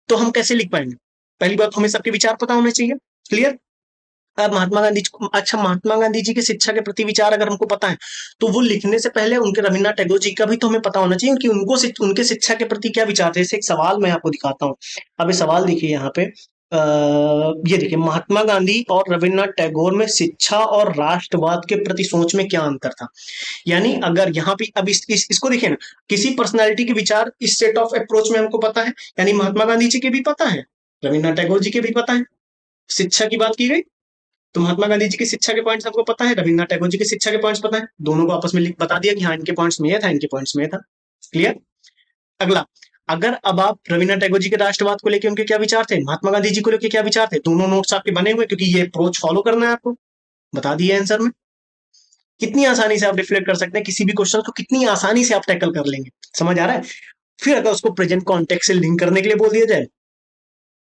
तो हम कैसे लिख पाएंगे। पहली बात, हमें सबके विचार पता होने चाहिए। क्लियर। अब महात्मा गांधी जी की शिक्षा के प्रति विचार अगर हमको पता है, तो वो लिखने से पहले उनके रविन्द्रनाथ टैगोर जी का भी तो हमें पता होना चाहिए कि उनके शिक्षा के प्रति क्या विचार थे। जैसे एक सवाल मैं आपको दिखाता हूँ, अब ये सवाल देखिए यहाँ पे, ये देखिए, महात्मा गांधी और रविन्द्रनाथ टैगोर में शिक्षा और राष्ट्रवाद के प्रति सोच में क्या अंतर था। यानी अगर यहाँ पे अब इसको देखिए ना, किसी पर्सनालिटी के विचार इस सेट ऑफ अप्रोच में हमको पता है, यानी महात्मा गांधी जी के भी पता है, रविन्द्रनाथ टैगोर जी के भी पता है। शिक्षा की बात की गई तो महात्मा गांधी जी की शिक्षा के पॉइंट्स आपको पता है, रविन्द्रनाथ टैगोर जी की शिक्षा के पॉइंट्स पता है, दोनों को आपस में बता दिया कि हाँ इनके पॉइंट्स में ये था, इनके पॉइंट्स में ये था। क्लियर। अगला, अगर अब आप रविन्द्रनाथ टैगोर जी के राष्ट्रवाद को लेकर उनके क्या विचार थे, महात्मा गांधी जी को लेकर क्या विचार थे, दोनों नोट्स आपके बने हुए, क्योंकि ये अप्रोच फॉलो करना है आपको, बता दिया आंसर में। कितनी आसानी से आप रिफ्लेक्ट कर सकते हैं किसी भी क्वेश्चन को, कितनी आसानी से आप टैकल कर लेंगे, समझ आ रहा है। फिर अगर उसको प्रेजेंट कॉन्टेक्स्ट से लिंक करने के लिए बोल दिया जाए,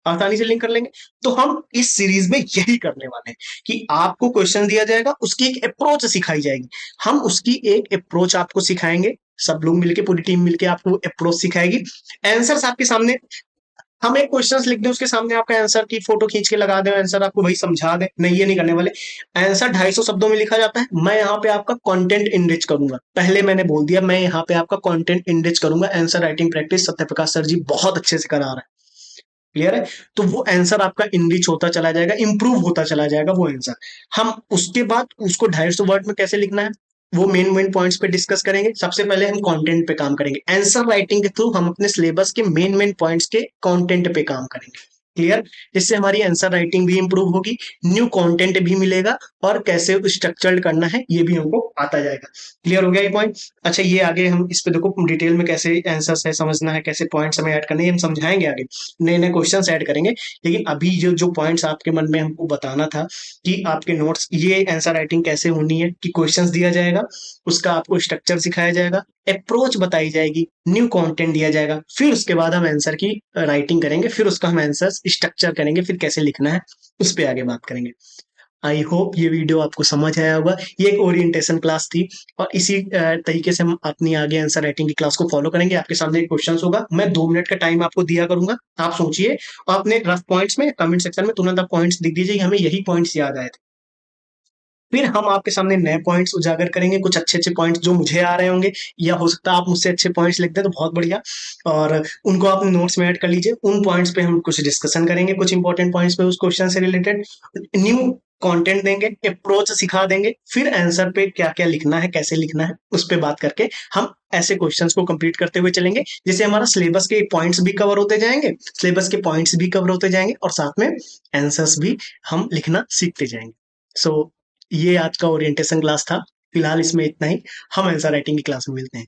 आसानी से लिंक कर लेंगे। तो हम इस सीरीज में यही करने वाले हैं कि आपको क्वेश्चन दिया जाएगा, उसकी एक अप्रोच सिखाई जाएगी, हम उसकी एक अप्रोच आपको सिखाएंगे, सब लोग मिलके, पूरी टीम मिलके आपको अप्रोच सिखाएगी। आंसर्स आपके सामने, हम एक क्वेश्चन लिख दें, उसके सामने आपका आंसर की फोटो खींच के लगा दें, आंसर आपको वही समझा दें, नहीं ये नहीं करने वाले। आंसर 250 शब्दों में लिखा जाता है, मैं यहाँ पे आपका कंटेंट इनरिच करूंगा, पहले मैंने बोल दिया, मैं यहाँ पे आपका कंटेंट इनरिच करूंगा। Answer writing practice Satyaprakash sir ji बहुत अच्छे से करा रहे हैं। क्लियर है। तो वो आंसर आपका इनरिच होता चला जाएगा, इंप्रूव होता चला जाएगा वो आंसर। हम उसके बाद उसको 250 वर्ड में कैसे लिखना है, वो मेन मेन पॉइंट्स पे डिस्कस करेंगे। सबसे पहले हम कंटेंट पे काम करेंगे, आंसर राइटिंग के थ्रू हम अपने सिलेबस के मेन मेन पॉइंट्स के कंटेंट पे काम करेंगे। क्लियर। इससे हमारी आंसर राइटिंग भी इंप्रूव होगी, न्यू कंटेंट भी मिलेगा, और कैसे स्ट्रक्चर्ड करना है ये भी हमको आता जाएगा। क्लियर हो गया ये पॉइंट। अच्छा, ये आगे हम इस पे देखो डिटेल में कैसे आंसर्स है समझना है, कैसे पॉइंट्स हमें ऐड करने हैं, हम समझाएंगे आगे, नए नए क्वेश्चंस ऐड करेंगे। लेकिन अभी जो जो पॉइंट्स आपके मन में हमको बताना था कि आपके नोट्स, ये आंसर राइटिंग कैसे होनी है, कि क्वेश्चंस दिया जाएगा, उसका आपको स्ट्रक्चर सिखाया जाएगा, अप्रोच बताई जाएगी, न्यू कंटेंट दिया जाएगा, फिर उसके बाद हम आंसर की राइटिंग करेंगे, फिर उसका हम आंसर स्ट्रक्चर करेंगे, फिर कैसे लिखना है उस पर आगे बात करेंगे। आई होप ये वीडियो आपको समझ आया होगा। ये एक ओरिएंटेशन क्लास थी, और इसी तरीके से हम अपनी आगे आंसर राइटिंग की क्लास को फॉलो करेंगे। आपके सामने क्वेश्चंस होगा, मैं 2 मिनट का टाइम आपको दिया करूंगा, आप सोचिए, और अपने रफ पॉइंट्स में कमेंट सेक्शन में तुरंत आप पॉइंट्स लिख दीजिए, हमें यही पॉइंट्स याद आए थे। फिर हम आपके सामने नए पॉइंट्स उजागर करेंगे, कुछ अच्छे-अच्छे पॉइंट्स जो मुझे आ रहे होंगे, या हो सकता है आप मुझसे अच्छे पॉइंट्स लिख दें तो बहुत बढ़िया, और उनको आप नोट्स में ऐड कर लीजिए। उन पॉइंट्स पे हम कुछ डिस्कशन करेंगे, कुछ इंपॉर्टेंट पॉइंट्स पे उस क्वेश्चन से रिलेटेड, न्यू कंटेंट देंगे, अप्रोच सिखा देंगे, फिर आंसर पे क्या-क्या लिखना है, कैसे लिखना है, उस पे बात करके हम ऐसे क्वेश्चंस को कंप्लीट करते हुए चलेंगे, जिससे हमारा सिलेबस के पॉइंट्स भी कवर होते जाएंगे, सिलेबस के पॉइंट्स भी कवर होते जाएंगे, और साथ में आंसर्स भी हम लिखना सीखते जाएंगे। सो ये आज का ओरिएंटेशन क्लास था। फिलहाल इसमें इतना ही। हम आंसर राइटिंग की क्लास में मिलते हैं।